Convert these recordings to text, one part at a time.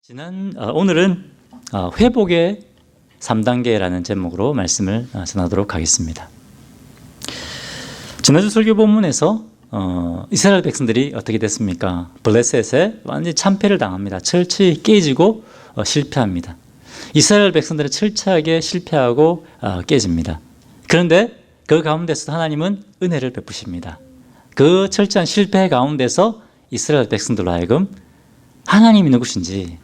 오늘은 회복의 3단계라는 제목으로 말씀을 전하도록 하겠습니다. 지난주 설교 본문에서 이스라엘 백성들이 어떻게 됐습니까? 블레셋에 완전히 참패를 당합니다. 철저히 깨지고 실패합니다. 이스라엘 백성들은 철저하게 실패하고 깨집니다. 그런데 그 가운데서 하나님은 은혜를 베푸십니다. 그 철저한 실패 가운데서 이스라엘 백성들로 하여금 하나님이 누구신지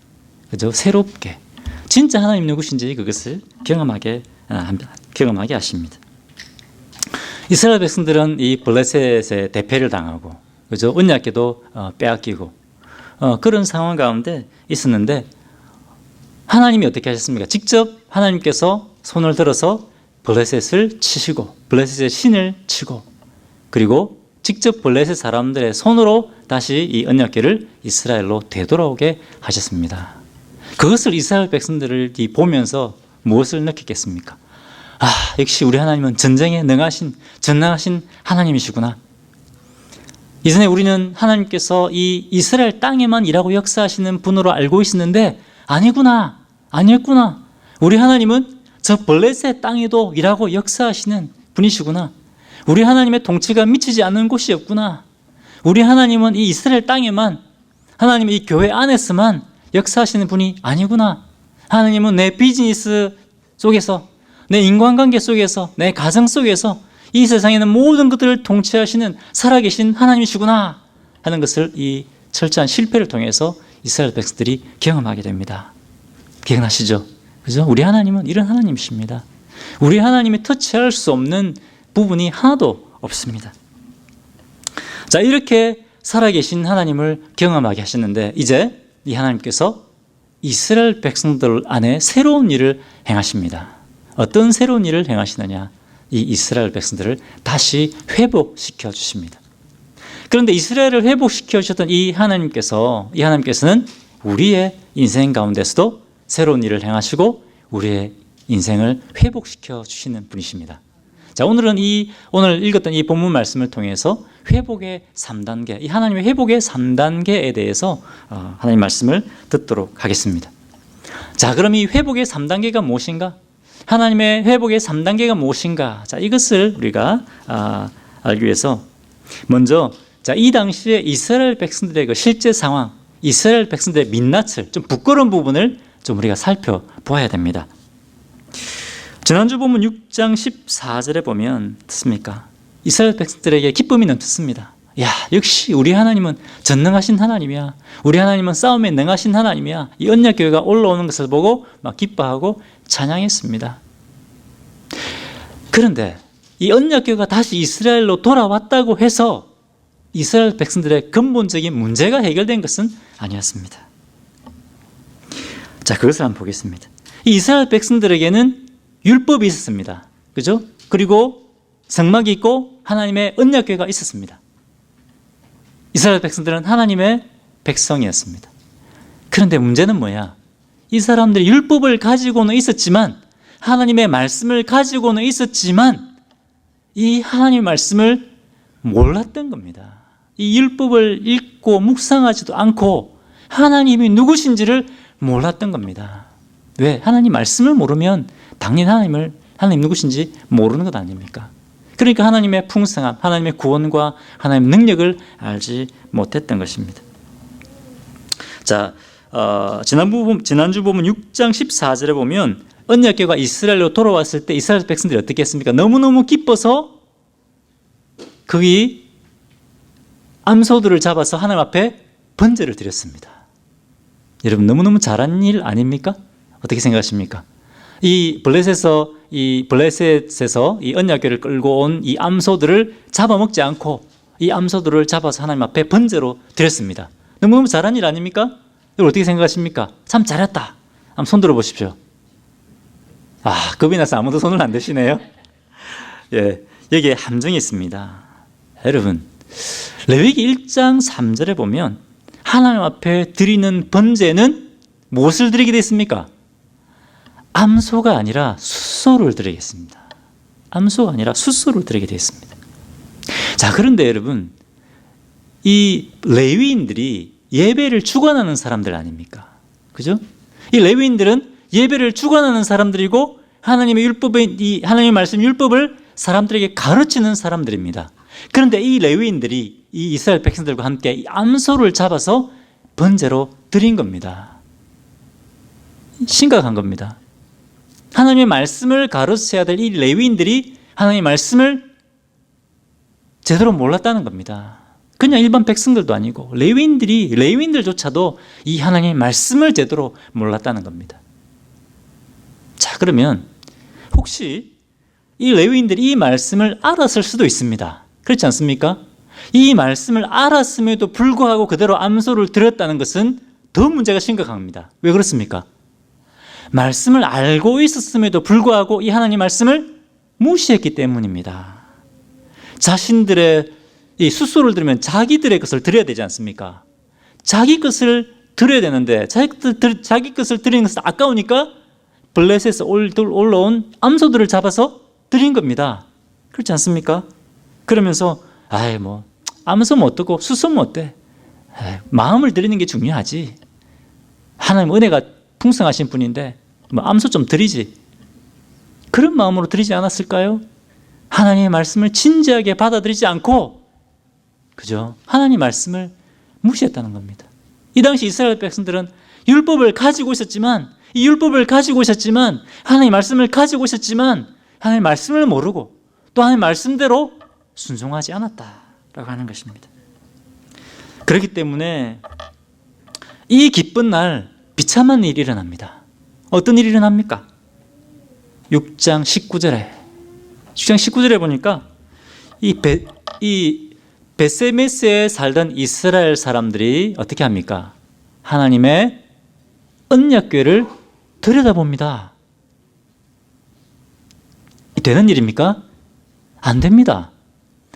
그죠? 새롭게 진짜 하나님 누구신지 그것을 경험하게 하십니다. 이스라엘 백성들은 이 블레셋의 대패를 당하고 그죠? 언약궤도 빼앗기고 그런 상황 가운데 있었는데 하나님이 어떻게 하셨습니까? 직접 하나님께서 손을 들어서 블레셋을 치시고 블레셋의 신을 치고 그리고 직접 블레셋 사람들의 손으로 다시 이 언약궤를 이스라엘로 되돌아오게 하셨습니다. 그것을 이스라엘 백성들을 보면서 무엇을 느끼겠습니까? 역시 우리 하나님은 전쟁에 능하신 전능하신 하나님이시구나. 이전에 우리는 하나님께서 이 이스라엘 땅에만 일하고 역사하시는 분으로 알고 있었는데 아니었구나. 우리 하나님은 저 블레셋 땅에도 일하고 역사하시는 분이시구나. 우리 하나님의 통치가 미치지 않는 곳이 없구나. 우리 하나님은 이 이스라엘 땅에만 하나님의 이 교회 안에서만 역사하시는 분이 아니구나. 하나님은 내 비즈니스 속에서 내 인간관계 속에서 내 가정 속에서 이 세상에는 모든 것들을 통치하시는 살아계신 하나님이시구나 하는 것을 이 철저한 실패를 통해서 이스라엘 백성들이 경험하게 됩니다. 기억나시죠? 그죠? 우리 하나님은 이런 하나님이십니다. 우리 하나님이 터치할 수 없는 부분이 하나도 없습니다. 자, 이렇게 살아계신 하나님을 경험하게 하셨는데 이제 이 하나님께서 이스라엘 백성들 안에 새로운 일을 행하십니다. 어떤 새로운 일을 행하시느냐? 이 이스라엘 백성들을 다시 회복시켜 주십니다. 그런데 이스라엘을 회복시켜 주셨던 이 하나님께서는 우리의 인생 가운데서도 새로운 일을 행하시고 우리의 인생을 회복시켜 주시는 분이십니다. 자, 오늘 읽었던 이 본문 말씀을 통해서 회복의 3단계, 이 하나님의 회복의 3단계에 대해서 하나님 말씀을 듣도록 하겠습니다. 자, 그럼 이 회복의 3단계가 무엇인가? 하나님의 회복의 3단계가 무엇인가? 자, 이것을 우리가 알기 위해서 먼저 이 당시에 이스라엘 백성들의 그 실제 상황, 이스라엘 백성들의 민낯을 좀 부끄러운 부분을 좀 우리가 살펴보아야 됩니다. 지난주 본문 6장 14절에 보면 어떻습니까? 이스라엘 백성들에게 기쁨이 넘쳤습니다. 역시 우리 하나님은 전능하신 하나님이야. 우리 하나님은 싸움에 능하신 하나님이야. 이 언약궤가 올라오는 것을 보고 막 기뻐하고 찬양했습니다. 그런데 이 언약궤가 다시 이스라엘로 돌아왔다고 해서 이스라엘 백성들의 근본적인 문제가 해결된 것은 아니었습니다. 자, 그것을 한번 보겠습니다. 이 이스라엘 백성들에게는 율법이 있었습니다. 그죠? 그리고 성막이 있고 하나님의 언약궤가 있었습니다. 이스라엘 백성들은 하나님의 백성이었습니다. 그런데 문제는 뭐야? 이 사람들이 율법을 가지고는 있었지만 하나님의 말씀을 가지고는 있었지만 이 하나님의 말씀을 몰랐던 겁니다. 이 율법을 읽고 묵상하지도 않고 하나님이 누구신지를 몰랐던 겁니다. 왜? 하나님 말씀을 모르면 당연히 하나님 누구신지 모르는 것 아닙니까? 그러니까 하나님의 풍성함, 하나님의 구원과 하나님의 능력을 알지 못했던 것입니다. 자, 지난주 보면 6장 14절에 보면 언약궤가 이스라엘로 돌아왔을 때 이스라엘 백성들이 어떻게 했습니까? 너무너무 기뻐서 거기 암소들을 잡아서 하나님 앞에 번제를 드렸습니다. 여러분 너무너무 잘한 일 아닙니까? 어떻게 생각하십니까? 이 블레셋에서 이 언약궤를 끌고 온 이 암소들을 잡아먹지 않고 이 암소들을 잡아서 하나님 앞에 번제로 드렸습니다. 너무너무 잘한 일 아닙니까? 여러분 어떻게 생각하십니까? 참 잘했다. 한번 손 들어 보십시오. 겁이 나서 아무도 손을 안 드시네요. 여기에 함정이 있습니다. 여러분 레위기 1장 3절에 보면 하나님 앞에 드리는 번제는 무엇을 드리게 됐습니까? 암소가 아니라 숫소를 드리겠습니다. 암소가 아니라 숫소를 드리게 되었습니다. 자, 그런데 여러분 이 레위인들이 예배를 주관하는 사람들 아닙니까? 그죠? 이 레위인들은 예배를 주관하는 사람들이고 하나님의 율법의 이 하나님의 말씀 율법을 사람들에게 가르치는 사람들입니다. 그런데 이 레위인들이 이 이스라엘 백성들과 함께 이 암소를 잡아서 번제로 드린 겁니다. 심각한 겁니다. 하나님의 말씀을 가르쳐야 될 이 레위인들이 하나님의 말씀을 제대로 몰랐다는 겁니다. 그냥 일반 백성들도 아니고 레위인들조차도 이 하나님의 말씀을 제대로 몰랐다는 겁니다. 자, 그러면 혹시 이 레위인들이 이 말씀을 알았을 수도 있습니다. 그렇지 않습니까? 이 말씀을 알았음에도 불구하고 그대로 암소를 드렸다는 것은 더 문제가 심각합니다. 왜 그렇습니까? 말씀을 알고 있었음에도 불구하고 이 하나님 말씀을 무시했기 때문입니다. 자신들의 이 숫소를 들으면 자기들의 것을 드려야 되지 않습니까? 자기 것을 드려야 되는데 자기 것을 드리는 것은 아까우니까 블레셋에서 올라온 암소들을 잡아서 드린 겁니다. 그렇지 않습니까? 그러면서 뭐 암소면 어떻고 숫소면 어때? 마음을 드리는 게 중요하지. 하나님 은혜가 풍성하신 분인데 뭐 암소 좀 드리지. 그런 마음으로 드리지 않았을까요? 하나님의 말씀을 진지하게 받아들이지 않고, 그죠? 하나님의 말씀을 무시했다는 겁니다. 이 당시 이스라엘 백성들은 율법을 가지고 있었지만, 하나님의 말씀을 가지고 있었지만 하나님의 말씀을 모르고 또 하나님의 말씀대로 순종하지 않았다라고 하는 것입니다. 그렇기 때문에 이 기쁜 날 비참한 일이 일어납니다. 어떤 일이 일어납니까? 6장 19절에 보니까 이 베세메스에 살던 이스라엘 사람들이 어떻게 합니까? 하나님의 언약궤를 들여다봅니다. 되는 일입니까? 안 됩니다.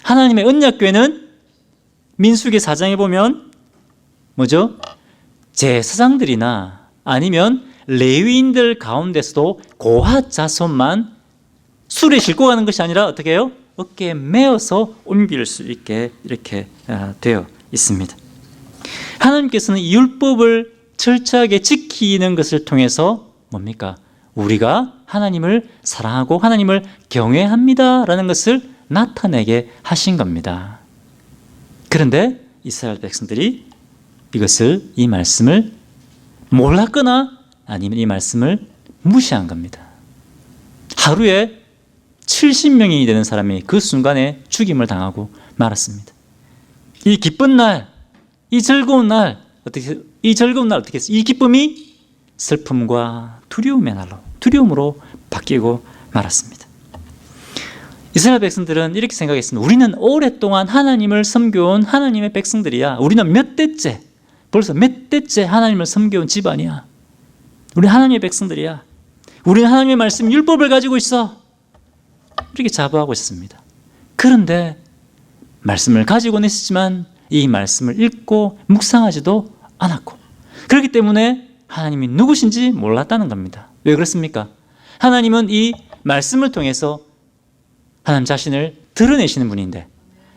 하나님의 언약궤는 민수기 4장에 보면 뭐죠? 제사장들이나 아니면 레위인들 가운데서도 고핫 자손만 수레 싣고 가는 것이 아니라 어떻게 해요? 어깨에 메어서 옮길 수 있게 이렇게 되어 있습니다. 하나님께서는 이 율법을 철저하게 지키는 것을 통해서 뭡니까? 우리가 하나님을 사랑하고 하나님을 경외합니다라는 것을 나타내게 하신 겁니다. 그런데 이스라엘 백성들이 이 말씀을 몰랐거나 아니면 이 말씀을 무시한 겁니다. 하루에 70명이 되는 사람이 그 순간에 죽임을 당하고 말았습니다. 이 기쁜 날, 이 즐거운 날 어떻게 했어요? 이 기쁨이 슬픔과 두려움으로 바뀌고 말았습니다. 이스라엘 백성들은 이렇게 생각했습니다. 우리는 오랫동안 하나님을 섬겨온 하나님의 백성들이야. 우리는 벌써 몇 대째 하나님을 섬겨온 집안이야. 우리 하나님의 백성들이야. 우리는 하나님의 말씀 율법을 가지고 있어. 이렇게 자부하고 있습니다. 그런데 말씀을 가지고는 있었지만 이 말씀을 읽고 묵상하지도 않았고, 그렇기 때문에 하나님이 누구신지 몰랐다는 겁니다. 왜 그렇습니까? 하나님은 이 말씀을 통해서 하나님 자신을 드러내시는 분인데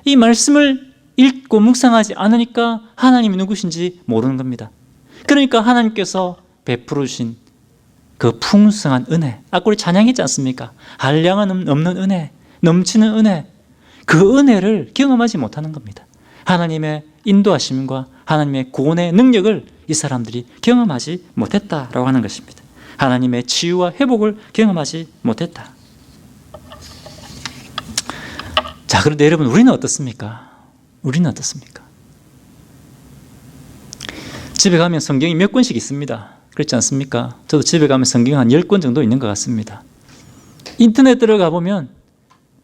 이 말씀을 읽고 묵상하지 않으니까 하나님이 누구신지 모르는 겁니다. 그러니까 하나님께서 베풀어 주신 그 풍성한 은혜, 아까 우리 찬양했지 않습니까? 한량은 없는 은혜, 넘치는 은혜, 그 은혜를 경험하지 못하는 겁니다. 하나님의 인도하심과 하나님의 구원의 능력을 이 사람들이 경험하지 못했다라고 하는 것입니다. 하나님의 치유와 회복을 경험하지 못했다. 자, 그런데 여러분, 우리는 어떻습니까? 집에 가면 성경이 몇 권씩 있습니다. 그렇지 않습니까? 저도 집에 가면 성경 한 10권 정도 있는 것 같습니다. 인터넷 들어가 보면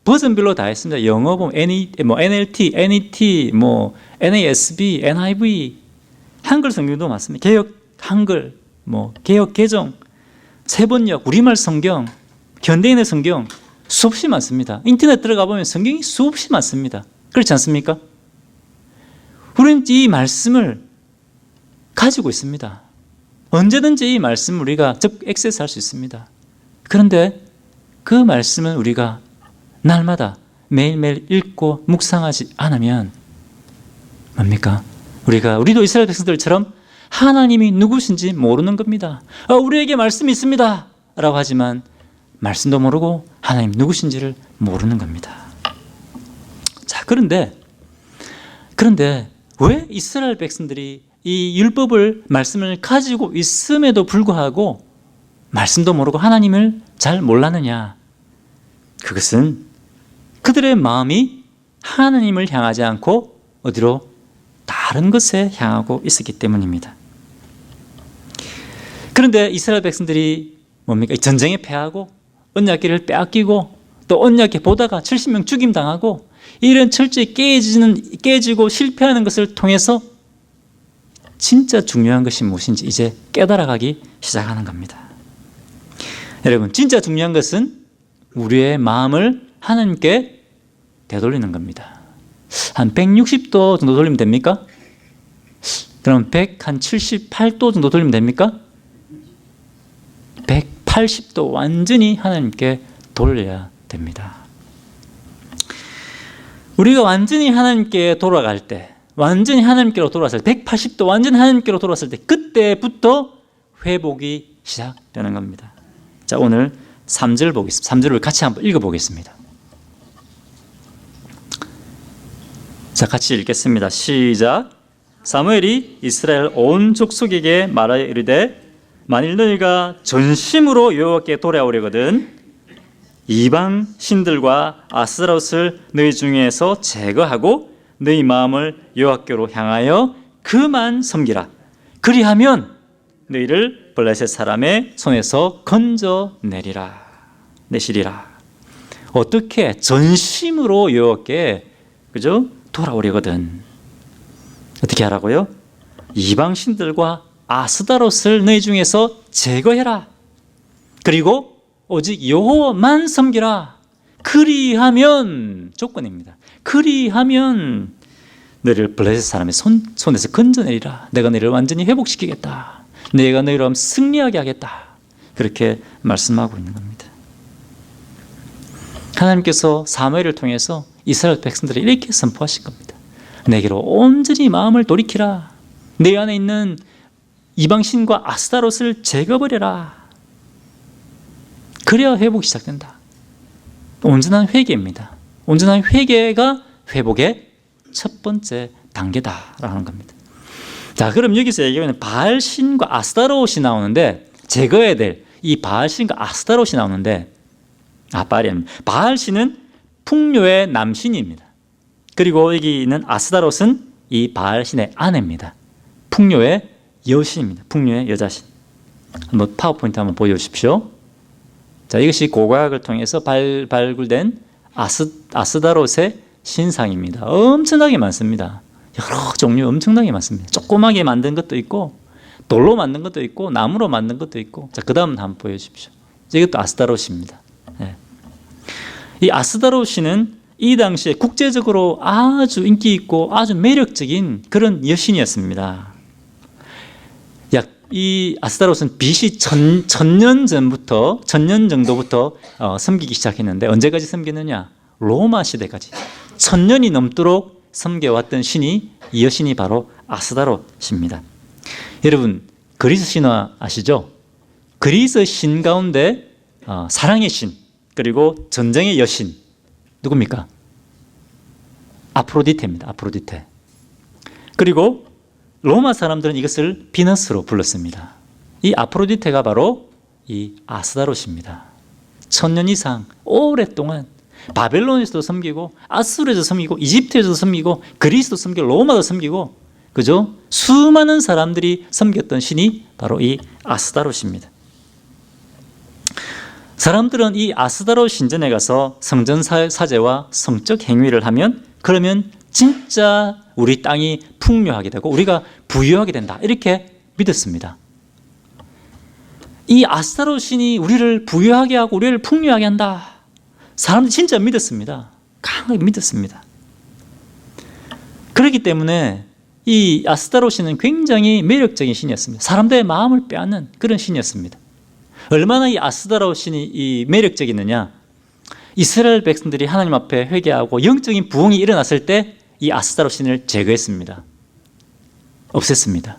버전별로 다 있습니다. 영어 보면 NLT, NET, NASB, NIV, 한글 성경도 많습니다. 개역 한글, 개역 개정, 세번역, 우리말 성경, 현대인의 성경 수없이 많습니다. 인터넷 들어가 보면 성경이 수없이 많습니다. 그렇지 않습니까? 우리는 이 말씀을 가지고 있습니다. 언제든지 이 말씀을 우리가 액세스할 수 있습니다. 그런데 그 말씀은 우리가 날마다 매일매일 읽고 묵상하지 않으면 뭡니까? 우리도 이스라엘 백성들처럼 하나님이 누구신지 모르는 겁니다. 우리에게 말씀이 있습니다 라고 하지만 말씀도 모르고 하나님 누구신지를 모르는 겁니다. 자, 그런데 왜 이스라엘 백성들이 이 율법을 말씀을 가지고 있음에도 불구하고 말씀도 모르고 하나님을 잘 몰랐느냐? 그것은 그들의 마음이 하나님을 향하지 않고 어디로? 다른 것에 향하고 있었기 때문입니다. 그런데 이스라엘 백성들이 뭡니까? 전쟁에 패하고 언약궤를 빼앗기고 또 언약궤 보다가 70명 죽임당하고 이런 철저히 깨지고 실패하는 것을 통해서 진짜 중요한 것이 무엇인지 이제 깨달아가기 시작하는 겁니다. 여러분, 진짜 중요한 것은 우리의 마음을 하나님께 되돌리는 겁니다. 한 160도 정도 돌리면 됩니까? 그럼 178도 정도 돌리면 됩니까? 180도 완전히 하나님께 돌려야 됩니다. 우리가 완전히 하나님께 돌아갈 때, 완전히 하나님께로 돌아왔을 때, 180도 완전히 하나님께로 돌아왔을 때 그때부터 회복이 시작되는 겁니다. 자, 오늘 3절 보겠습니다. 3절을 같이 한번 읽어보겠습니다. 자, 같이 읽겠습니다. 시작. 사무엘이 이스라엘 온 족속에게 말하여 이르되 만일 너희가 전심으로 여호와께 돌아오려거든 이방 신들과 아스타롯을 너희 중에서 제거하고 너희 마음을 여호와께로 향하여 그만 섬기라. 그리하면 너희를 블레셋 사람의 손에서 건져내리라. 내시리라. 어떻게? 전심으로 여호와께, 그죠? 돌아오려거든. 어떻게 하라고요? 이방 신들과 아스타롯을 너희 중에서 제거해라. 그리고 오직 여호와만 섬기라. 그리하면, 조건입니다. 그리하면 너희를 블레셋 사람의 손에서 건져내리라. 내가 너희를 완전히 회복시키겠다. 내가 너희를 승리하게 하겠다. 그렇게 말씀하고 있는 겁니다. 하나님께서 사무엘을 통해서 이스라엘 백성들을 이렇게 선포하신 겁니다. 내게로 온전히 마음을 돌이키라. 내 안에 있는 이방신과 아스타롯을 제거버려라. 그래야 회복이 시작된다. 온전한 회개입니다. 온전한 회개가 회복의 첫 번째 단계다라는 겁니다. 자, 그럼 여기서 얘기하는 바알신과 아스타롯이 나오는데, 제거해야 될 이 바알신과 아스타롯이 나오는데, 바알신은 풍요의 남신입니다. 그리고 여기 있는 아스타롯은 이 바알신의 아내입니다. 풍요의 여신입니다. 풍요의 여자신. 한번 파워포인트 한번 보여주십시오. 자, 이것이 고고학을 통해서 발굴된 아스타롯의 신상입니다. 엄청나게 많습니다. 여러 종류 엄청나게 많습니다. 조그맣게 만든 것도 있고, 돌로 만든 것도 있고, 나무로 만든 것도 있고. 자, 그 다음 한번 보여주십시오. 이것도 아스타롯입니다. 네. 이 아스타롯은 이 당시에 국제적으로 아주 인기 있고 아주 매력적인 그런 여신이었습니다. 이 아스타롯은 BC 1000년 전부터, 1000년 정도부터 섬기기 시작했는데, 언제까지 섬기느냐? 로마 시대까지 1000년이 넘도록 섬겨왔던 신이, 이 여신이 바로 아스타롯입니다. 여러분, 그리스 신화 아시죠? 그리스 신 가운데 사랑의 신, 그리고 전쟁의 여신, 누굽니까? 아프로디테입니다. 아프로디테. 그리고 로마 사람들은 이것을 비너스로 불렀습니다. 이 아프로디테가 바로 이 아스타롯입니다. 1000년 이상 오랫동안 바벨론에서도 섬기고, 아수르에서 섬기고, 이집트에서도 섬기고, 그리스도 섬기고, 로마도 섬기고, 그죠? 수많은 사람들이 섬겼던 신이 바로 이 아스타롯입니다. 사람들은 이 아스타롯 신전에 가서 성전 사제와 성적 행위를 하면, 그러면 진짜 우리 땅이 풍요하게 되고 우리가 부유하게 된다, 이렇게 믿었습니다. 이 아스타롯 신이 우리를 부유하게 하고 우리를 풍요하게 한다, 사람들이 진짜 믿었습니다. 강하게 믿었습니다. 그렇기 때문에 이 아스타롯 신은 굉장히 매력적인 신이었습니다. 사람들의 마음을 빼앗는 그런 신이었습니다. 얼마나 이 아스타롯 신이 매력적이느냐? 이스라엘 백성들이 하나님 앞에 회개하고 영적인 부흥이 일어났을 때 이 아스타롯 신을 제거했습니다. 없앴습니다.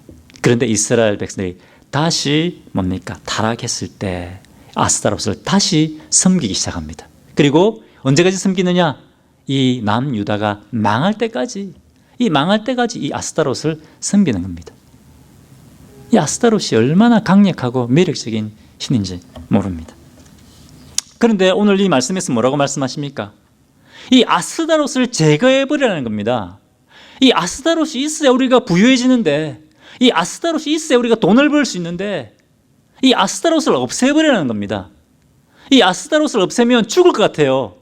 그런데 이스라엘 백성들이 다시 뭡니까? 타락했을 때 아스타롯을 다시 섬기기 시작합니다. 그리고 언제까지 섬기느냐? 이 남유다가 망할 때까지, 이 아스타롯을 섬기는 겁니다. 이 아스타롯이 얼마나 강력하고 매력적인 신인지 모릅니다. 그런데 오늘 이 말씀에서 뭐라고 말씀하십니까? 이 아스타롯을 제거해버리라는 겁니다. 이 아스타롯이 있어야 우리가 부유해지는데, 이 아스타롯이 있어야 우리가 돈을 벌 수 있는데, 이 아스타롯을 없애버리라는 겁니다. 이 아스타롯을 없애면 죽을 것 같아요.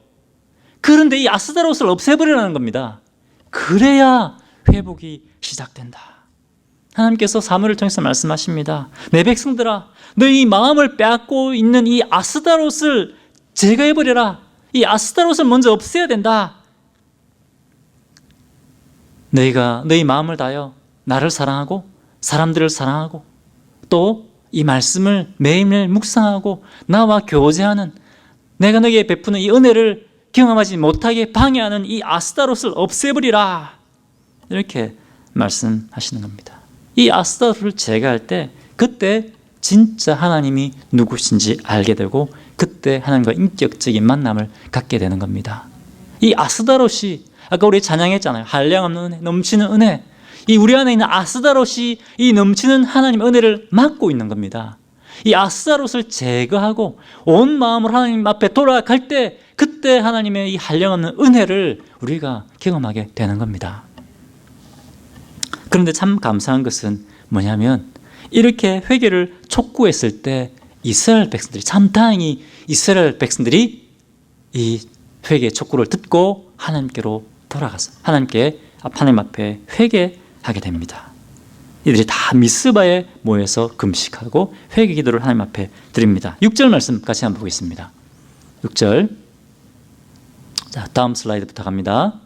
그런데 이 아스타롯을 없애버리라는 겁니다. 그래야 회복이 시작된다. 하나님께서 사무엘을 통해서 말씀하십니다. 내 백성들아, 너희 마음을 빼앗고 있는 이 아스타롯을 제거해버려라. 이 아스타롯을 먼저 없애야 된다. 너희가 너희 마음을 다하여 나를 사랑하고 사람들을 사랑하고 또 이 말씀을 매일매일 묵상하고 나와 교제하는, 내가 너희에게 베푸는 이 은혜를 경험하지 못하게 방해하는 이 아스타롯을 없애버리라. 이렇게 말씀하시는 겁니다. 이 아스타롯을 제거할 때 그때 진짜 하나님이 누구신지 알게 되고 그때 하나님과 인격적인 만남을 갖게 되는 겁니다. 이 아스타롯이 아까 우리 찬양했잖아요. 한량없는 은혜, 넘치는 은혜. 이 우리 안에 있는 아스타롯이 이 넘치는 하나님의 은혜를 막고 있는 겁니다. 이 아스타롯을 제거하고 온 마음으로 하나님 앞에 돌아갈 때 그때 하나님의 이 한량없는 은혜를 우리가 경험하게 되는 겁니다. 그런데 참 감사한 것은 뭐냐면 이렇게 회개를 촉구했을 때 이스라엘 백성들이, 참 다행히 이스라엘 백성들이 이 회개 촉구를 듣고 하나님께로 돌아가서 하나님 앞에 회개하게 됩니다. 이들이 다 미스바에 모여서 금식하고 회개 기도를 하나님 앞에 드립니다. 6절 말씀 같이 한번 보겠습니다. 6절. 자, 다음 슬라이드부터 갑니다.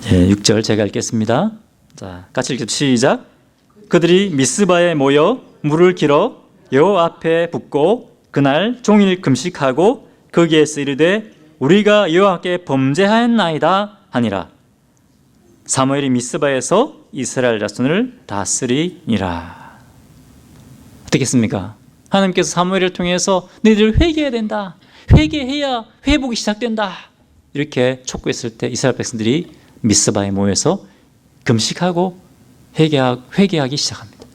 6절 제가 읽겠습니다. 자, 같이 읽겠습니다. 시작. 그들이 미스바에 모여 물을 길어 여호와 앞에 붓고 그날 종일 금식하고 거기에서 이르되 우리가 여호와께 범죄하였나이다 하니라. 사무엘이 미스바에서 이스라엘 자손을 다스리니라. 어떻겠습니까? 하나님께서 사무엘을 통해서 너희들 회개해야 된다. 회개해야 회복이 시작된다. 이렇게 촉구했을 때 이스라엘 백성들이 미스바에 모여서 금식하고 회개하기 시작합니다.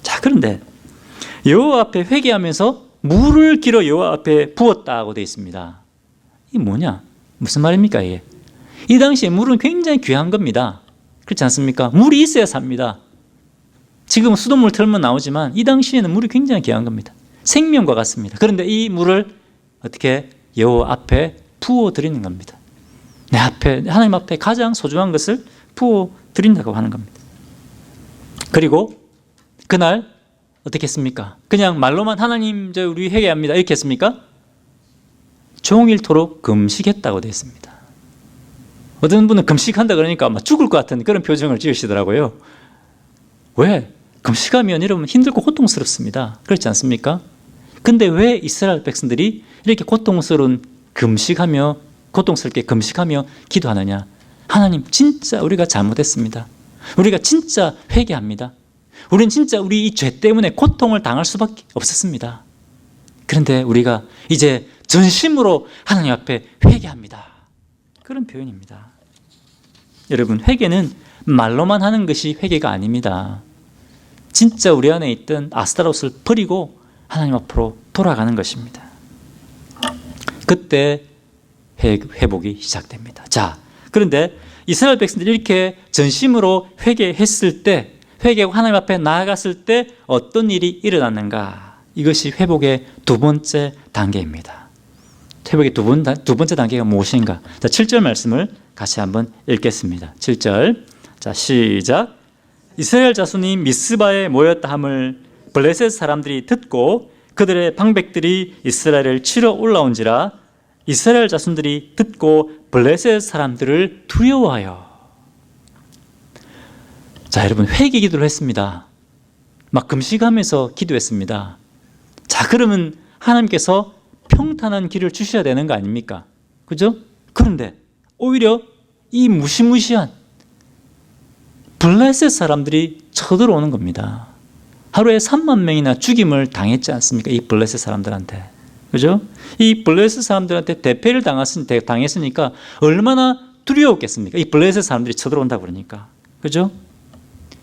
자, 그런데 여호와 앞에 회개하면서 물을 길어 여호와 앞에 부었다고 되어 있습니다. 이게 뭐냐? 무슨 말입니까? 이게? 이 당시에 물은 굉장히 귀한 겁니다. 그렇지 않습니까? 물이 있어야 삽니다. 지금 수돗물 틀면 나오지만 이 당시에는 물이 굉장히 귀한 겁니다. 생명과 같습니다. 그런데 이 물을 어떻게 여호와 앞에 부어 드리는 겁니다. 내 앞에, 하나님 앞에 가장 소중한 것을 부어 드린다고 하는 겁니다. 그리고 그날 어떻게 했습니까? 그냥 말로만 하나님 우리 회개합니다 이렇게 했습니까? 종일토록 금식했다고 되어 있습니다. 어떤 분은 금식한다 그러니까 막 죽을 것 같은 그런 표정을 지으시더라고요. 왜? 금식하면 여러분 힘들고 고통스럽습니다. 그렇지 않습니까? 근데 왜 이스라엘 백성들이 이렇게 고통스럽게 금식하며 기도하느냐? 하나님, 진짜 우리가 잘못했습니다. 우리가 진짜 회개합니다. 우리는 진짜 우리 이 죄 때문에 고통을 당할 수밖에 없었습니다. 그런데 우리가 이제 전심으로 하나님 앞에 회개합니다. 그런 표현입니다. 여러분, 회개는 말로만 하는 것이 회개가 아닙니다. 진짜 우리 안에 있던 아스타롯을 버리고 하나님 앞으로 돌아가는 것입니다. 그때 회복이 시작됩니다. 자, 그런데 이스라엘 백성들이 이렇게 전심으로 회개했을 때, 회개하고 하나님 앞에 나아갔을 때 어떤 일이 일어났는가? 이것이 회복의 두 번째 단계입니다. 회복의 두 번째 단계가 무엇인가? 자, 7절 말씀을 같이 한번 읽겠습니다. 7절. 자, 시작. 이스라엘 자손이 미스바에 모였다 함을 블레셋 사람들이 듣고 그들의 방백들이 이스라엘을 치러 올라온지라 이스라엘 자손들이 듣고 블레셋 사람들을 두려워하여. 자, 여러분, 회개 기도를 했습니다. 막 금식하면서 기도했습니다. 자, 그러면 하나님께서 평탄한 길을 주셔야 되는 거 아닙니까? 그죠? 그런데 오히려 이 무시무시한 블레셋 사람들이 쳐들어오는 겁니다. 하루에 3만 명이나 죽임을 당했지 않습니까? 이 블레셋 사람들한테. 그죠? 이 블레셋 사람들한테 대패를 당했으니까 얼마나 두려웠겠습니까? 이 블레셋 사람들이 쳐들어온다 그러니까. 그죠?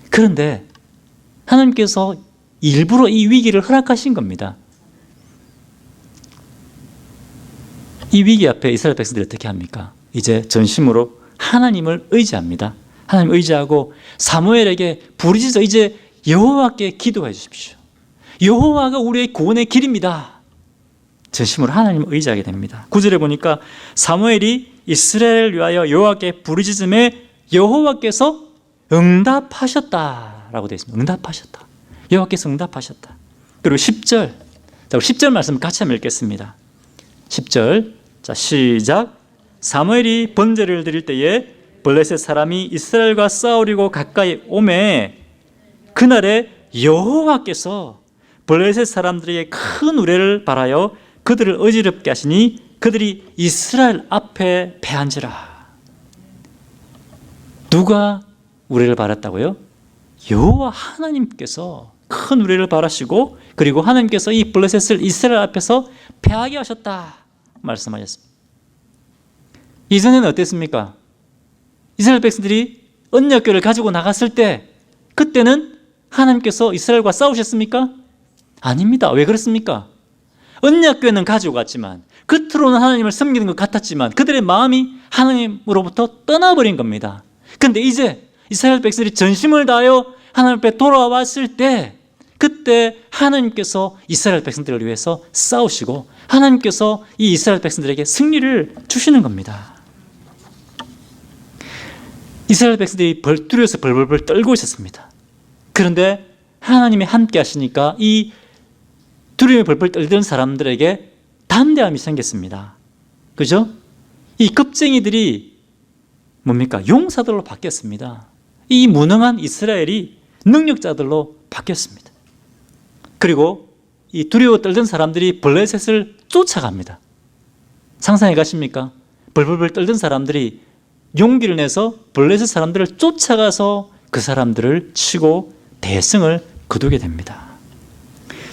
그런데 하나님께서 일부러 이 위기를 허락하신 겁니다. 이 위기 앞에 이스라엘 백성들이 어떻게 합니까? 이제 전심으로 하나님을 의지합니다. 하나님 의지하고 사무엘에게 부르짖어 이제 여호와께 기도해 주십시오. 여호와가 우리의 구원의 길입니다. 전심으로 하나님을 의지하게 됩니다. 9절에 보니까 사무엘이 이스라엘을 위하여 여호와께 부르짖음에 여호와께서 응답하셨다라고 되어 있습니다. 응답하셨다. 여호와께서 응답하셨다. 그리고 10절. 자, 10절 말씀 같이 한번 읽겠습니다. 10절. 자, 시작. 사무엘이 번제를 드릴 때에 블레셋 사람이 이스라엘과 싸우려고 가까이 오매 그날에 여호와께서 블레셋 사람들에게 큰 우레를 발하여 그들을 어지럽게 하시니 그들이 이스라엘 앞에 패한지라. 누가 우레를 발했다고요? 여호와 하나님께서 큰 우레를 발하시고 그리고 하나님께서 이 블레셋을 이스라엘 앞에서 패하게 하셨다 말씀하셨습니다. 이전에는 어땠습니까? 이스라엘 백성들이 언약궤를 가지고 나갔을 때 그때는 하나님께서 이스라엘과 싸우셨습니까? 아닙니다. 왜 그렇습니까? 언약궤는 가지고 갔지만 겉으로는 하나님을 섬기는 것 같았지만 그들의 마음이 하나님으로부터 떠나버린 겁니다. 그런데 이제 이스라엘 백성들이 전심을 다하여 하나님 앞에 돌아왔을 때 그때 하나님께서 이스라엘 백성들을 위해서 싸우시고 하나님께서 이 이스라엘 백성들에게 승리를 주시는 겁니다. 이스라엘 백성들이 두려워서 벌벌벌 떨고 있었습니다. 그런데 하나님이 함께 하시니까 이 두려움에 벌벌 떨던 사람들에게 담대함이 생겼습니다. 그죠? 이 겁쟁이들이 뭡니까? 용사들로 바뀌었습니다. 이 무능한 이스라엘이 능력자들로 바뀌었습니다. 그리고 이 두려워 떨던 사람들이 블레셋을 쫓아갑니다. 상상해 가십니까? 벌벌벌 떨던 사람들이 용기를 내서 블레셋 사람들을 쫓아가서 그 사람들을 치고 대승을 거두게 됩니다.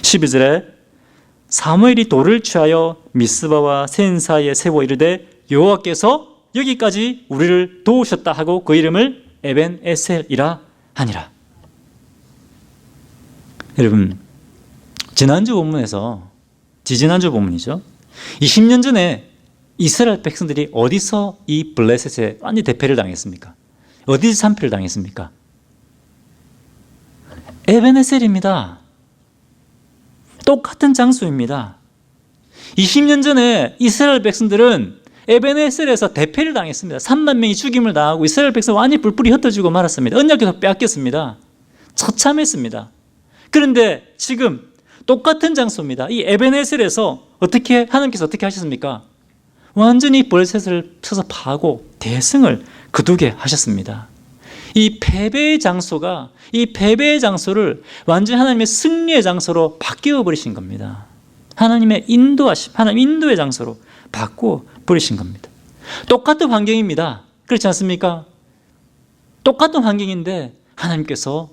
12절에 사무엘이 돌을 취하여 미스바와 센 사이에 세워 이르되 여호와께서 여기까지 우리를 도우셨다 하고 그 이름을 에벤에셀이라 하니라. 여러분, 지난주 본문에서 지지난주 본문이죠. 20년 전에 이스라엘 백성들이 어디서 이 블레셋에 완전히 대패를 당했습니까? 어디서 참패를 당했습니까? 에벤에셀입니다. 똑같은 장소입니다. 20년 전에 이스라엘 백성들은 에벤에셀에서 대패를 당했습니다. 3만 명이 죽임을 당하고 이스라엘 백성 완전히 뿔뿔이 흩어지고 말았습니다. 언약궤도 빼앗겼습니다. 처참했습니다. 그런데 지금 똑같은 장소입니다. 이 에벤에셀에서 하나님께서 어떻게 하셨습니까? 완전히 블레셋을 쳐서 파고 대승을 거두게 하셨습니다. 이 패배의 장소를 완전히 하나님의 승리의 장소로 바뀌어 버리신 겁니다. 하나님의 하나님 인도의 장소로 바꾸어 버리신 겁니다. 똑같은 환경입니다. 그렇지 않습니까? 똑같은 환경인데 하나님께서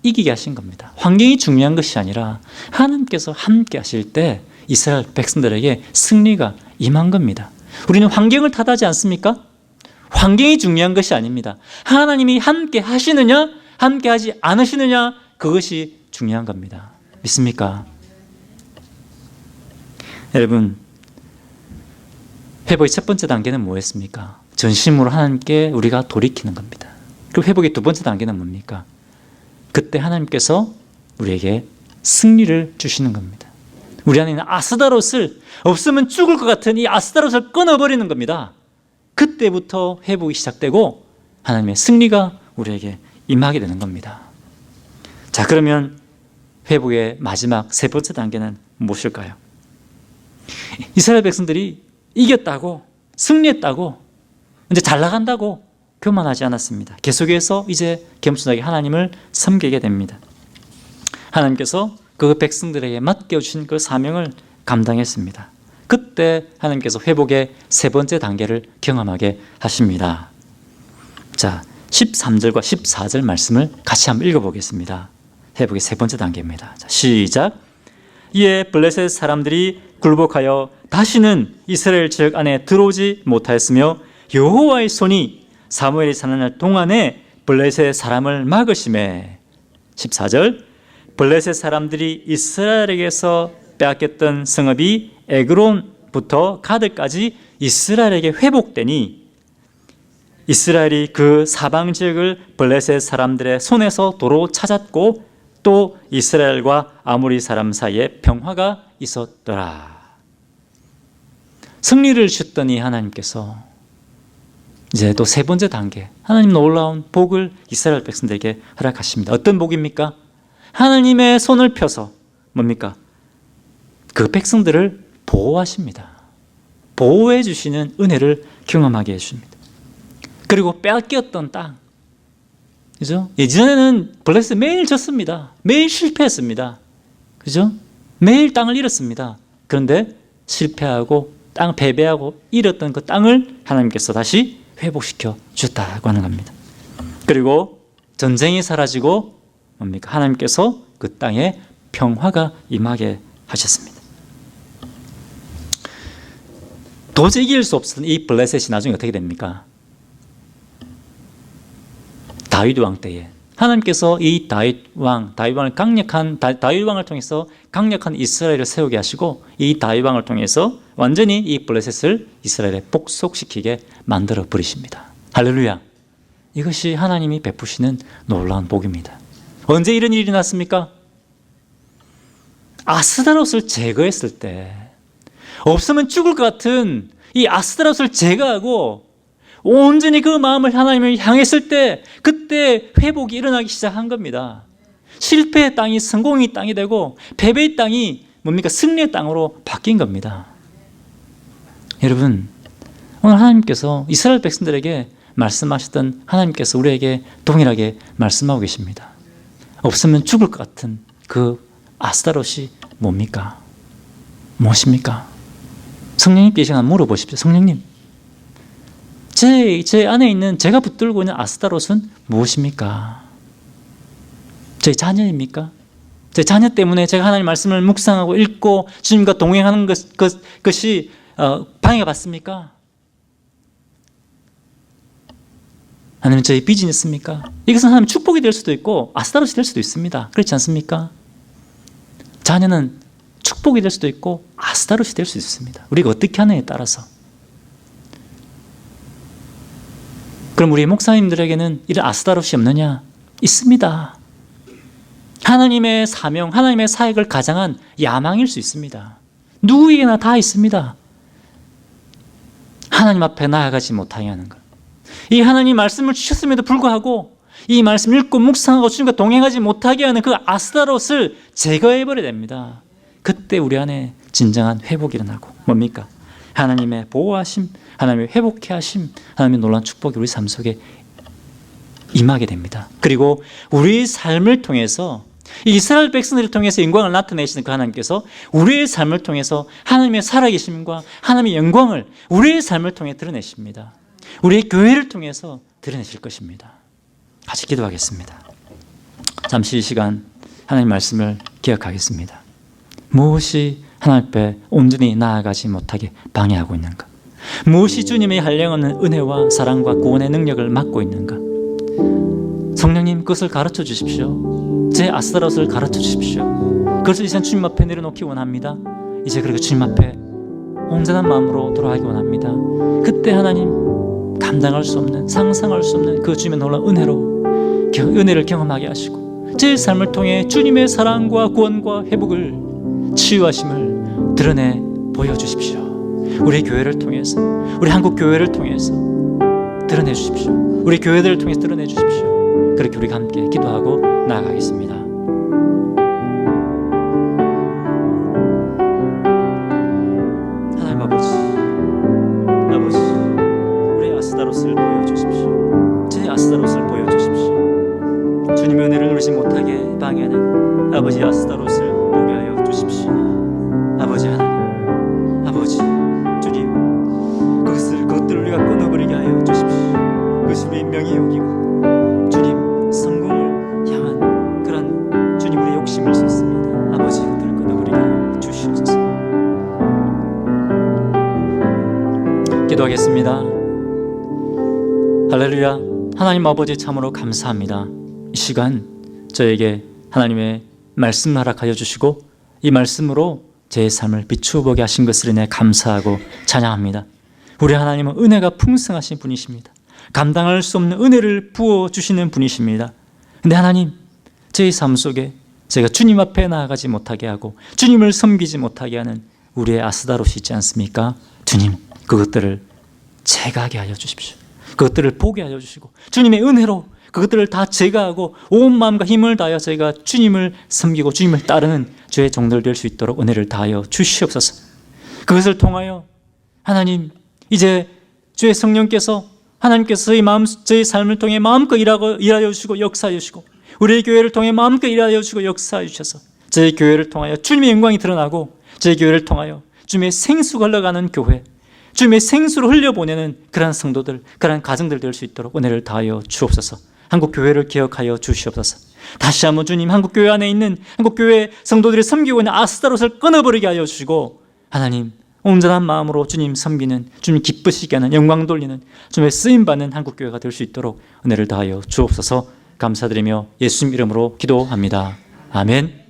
이기게 하신 겁니다. 환경이 중요한 것이 아니라 하나님께서 함께 하실 때 이스라엘 백성들에게 승리가 임한 겁니다. 우리는 환경을 탓하지 않습니까? 환경이 중요한 것이 아닙니다. 하나님이 함께 하시느냐 함께 하지 않으시느냐 그것이 중요한 겁니다. 믿습니까? 여러분, 회복의 첫 번째 단계는 뭐였습니까? 전심으로 하나님께 우리가 돌이키는 겁니다. 그리고 회복의 두 번째 단계는 뭡니까? 그때 하나님께서 우리에게 승리를 주시는 겁니다. 우리 안에 있는 아스다롯을 없으면 죽을 것 같은 이 아스다롯을 끊어버리는 겁니다. 그때부터 회복이 시작되고 하나님의 승리가 우리에게 임하게 되는 겁니다. 자, 그러면 회복의 마지막 세 번째 단계는 무엇일까요? 이스라엘 백성들이 이겼다고, 승리했다고, 이제 잘 나간다고 교만하지 않았습니다. 계속해서 이제 겸손하게 하나님을 섬기게 됩니다. 하나님께서 그 백성들에게 맡겨주신 그 사명을 감당했습니다. 그때 하나님께서 회복의 세 번째 단계를 경험하게 하십니다. 자, 13절과 14절 말씀을 같이 한번 읽어보겠습니다. 회복의 세 번째 단계입니다. 자, 시작. 이에 블레셋 사람들이 굴복하여 다시는 이스라엘 지역 안에 들어오지 못하였으며 여호와의 손이 사무엘이 사는 날 동안에 블레셋 사람을 막으심에 14절 블레셋 사람들이 이스라엘에게서 빼앗겼던 성읍이 에그론부터 가드까지 이스라엘에게 회복되니 이스라엘이 그 사방 지역을 블레셋 사람들의 손에서 도로 찾았고 또 이스라엘과 아모리 사람 사이에 평화가 있었더라. 승리를 주셨더니 하나님께서 이제 또 세 번째 단계, 하나님 놀라운 복을 이스라엘 백성들에게 허락하십니다. 어떤 복입니까? 하나님의 손을 펴서 뭡니까? 그 백성들을 보호하십니다. 보호해 주시는 은혜를 경험하게 해줍니다. 그리고 빼앗겼던 땅, 그죠? 예전에는 블레셋 매일 졌습니다. 매일 실패했습니다. 그죠? 매일 땅을 잃었습니다. 그런데 실패하고 땅 패배하고 잃었던 그 땅을 하나님께서 다시 회복시켜 주셨다고 하는 겁니다. 그리고 전쟁이 사라지고 뭡니까? 하나님께서 그 땅에 평화가 임하게 하셨습니다. 도저히 이길 수 없었던 이 블레셋이 나중에 어떻게 됩니까? 다윗 왕 때에 하나님께서 이 다윗 왕을 강력한 다윗 왕을 통해서 강력한 이스라엘을 세우게 하시고 이 다윗 왕을 통해서 완전히 이 블레셋을 이스라엘에 복속시키게 만들어 버리십니다. 할렐루야. 이것이 하나님이 베푸시는 놀라운 복입니다. 언제 이런 일이 났습니까? 아스다롯을 제거했을 때, 없으면 죽을 것 같은 이 아스다롯을 제거하고 온전히 그 마음을 하나님을 향했을 때, 그때 회복이 일어나기 시작한 겁니다. 실패의 땅이 성공의 땅이 되고 패배의 땅이 뭡니까? 승리의 땅으로 바뀐 겁니다. 여러분, 오늘 하나님께서 이스라엘 백성들에게 말씀하셨던 하나님께서 우리에게 동일하게 말씀하고 계십니다. 없으면 죽을 것 같은 그 아스다롯이 뭡니까? 무엇입니까? 성령님께 이 시간 물어보십시오. 성령님, 제 안에 있는 제가 붙들고 있는 아스다롯은 무엇입니까? 제 자녀입니까? 제 자녀 때문에 제가 하나님 말씀을 묵상하고 읽고 주님과 동행하는 것이 방해가 받습니까? 아니면 저희 비즈니스입니까? 이것은 하나님 축복이 될 수도 있고 아스다롯이 될 수도 있습니다. 그렇지 않습니까? 자녀는 축복이 될 수도 있고 아스다롯이 될 수 있습니다. 우리가 어떻게 하느냐에 따라서. 그럼 우리 목사님들에게는 이런 아스다롯이 없느냐? 있습니다. 하나님의 사명, 하나님의 사역을 가장한 야망일 수 있습니다. 누구에게나 다 있습니다. 하나님 앞에 나아가지 못하게 하는 것. 이 하나님 말씀을 주셨음에도 불구하고 이 말씀 읽고 묵상하고 주님과 동행하지 못하게 하는 그 아스다롯을 제거해버려야 됩니다. 그때 우리 안에 진정한 회복이 일어나고 뭡니까? 하나님의 보호하심, 하나님의 회복해 하심, 하나님의 놀라운 축복이 우리 삶 속에 임하게 됩니다. 그리고 우리의 삶을 통해서 이스라엘 백성들을 통해서 영광을 나타내시는 그 하나님께서 우리의 삶을 통해서 하나님의 살아계심과 하나님의 영광을 우리의 삶을 통해 드러내십니다. 우리의 교회를 통해서 드러내실 것입니다. 같이 기도하겠습니다. 잠시 이 시간 하나님 말씀을 기억하겠습니다. 무엇이 하나님 앞에 온전히 나아가지 못하게 방해하고 있는가? 무엇이 주님의 한량없는 은혜와 사랑과 구원의 능력을 막고 있는가? 성령님, 그것을 가르쳐 주십시오. 제 아스다롯을 가르쳐 주십시오. 그래서 이제 주님 앞에 내려놓기 원합니다. 이제 그리고 주님 앞에 온전한 마음으로 돌아가기 원합니다. 그때 하나님 감당할 수 없는, 상상할 수 없는 그 주님의 놀라운 은혜를 경험하게 하시고 제 삶을 통해 주님의 사랑과 구원과 회복을, 치유하심을 드러내 보여주십시오. 우리 교회를 통해서, 우리 한국 교회를 통해서 드러내 주십시오. 우리 교회들을 통해서 드러내 주십시오. 그렇게 우리가 함께 기도하고 나아가겠습니다. 하나님 아버지, 우리 아스다롯을 보여주십시오. 제 아스다롯을 보여주십시오. 주님의 은혜를 누리지 못하게 방해하는 아버지 아스다롯을 보게 하여 주십시오. 아버지 하나님, 아버지 주님, 그것들을 우리가 끊어버리게 하여 주십시오. 그것이 우리의 명예 여기고 기도하겠습니다. 할렐루야. 하나님 아버지 참으로 감사합니다. 이 시간 저에게 하나님의 말씀을 허락하여 주시고 이 말씀으로 제 삶을 비추어 보게 하신 것을 인해 감사하고 찬양합니다. 우리 하나님은 은혜가 풍성하신 분이십니다. 감당할 수 없는 은혜를 부어주시는 분이십니다. 근데 하나님, 제 삶 속에 제가 주님 앞에 나아가지 못하게 하고 주님을 섬기지 못하게 하는 우리의 아스다롯이 있지 않습니까? 주님, 그것들을 제거하게 하여 주십시오. 그것들을 보게 하여 주시고 주님의 은혜로 그것들을 다 제거하고 온 마음과 힘을 다하여 저희가 주님을 섬기고 주님을 따르는 주의 종들 될 수 있도록 은혜를 다하여 주시옵소서. 그것을 통하여 하나님, 이제 주의 성령께서 하나님께서 저희 삶을 통해 마음껏 일하여 주시고 역사하여 주시고 우리의 교회를 통해 마음껏 일하여 주시고 역사하여 주셔서 저희 교회를 통하여 주님의 영광이 드러나고 저희 교회를 통하여 주님의 생수가 흘러가는 교회, 주님의 생수를 흘려보내는 그러한 성도들, 그러한 가정들 될 수 있도록 은혜를 다하여 주옵소서. 한국교회를 기억하여 주시옵소서. 다시 한번 주님, 한국교회 안에 있는 한국교회 성도들이 섬기고 있는 아스타롯을 끊어버리게 하여 주시고 하나님, 온전한 마음으로 주님 섬기는, 주님 기쁘시게 하는, 영광 돌리는 주님의 쓰임받는 한국교회가 될 수 있도록 은혜를 다하여 주옵소서. 감사드리며 예수님 이름으로 기도합니다. 아멘.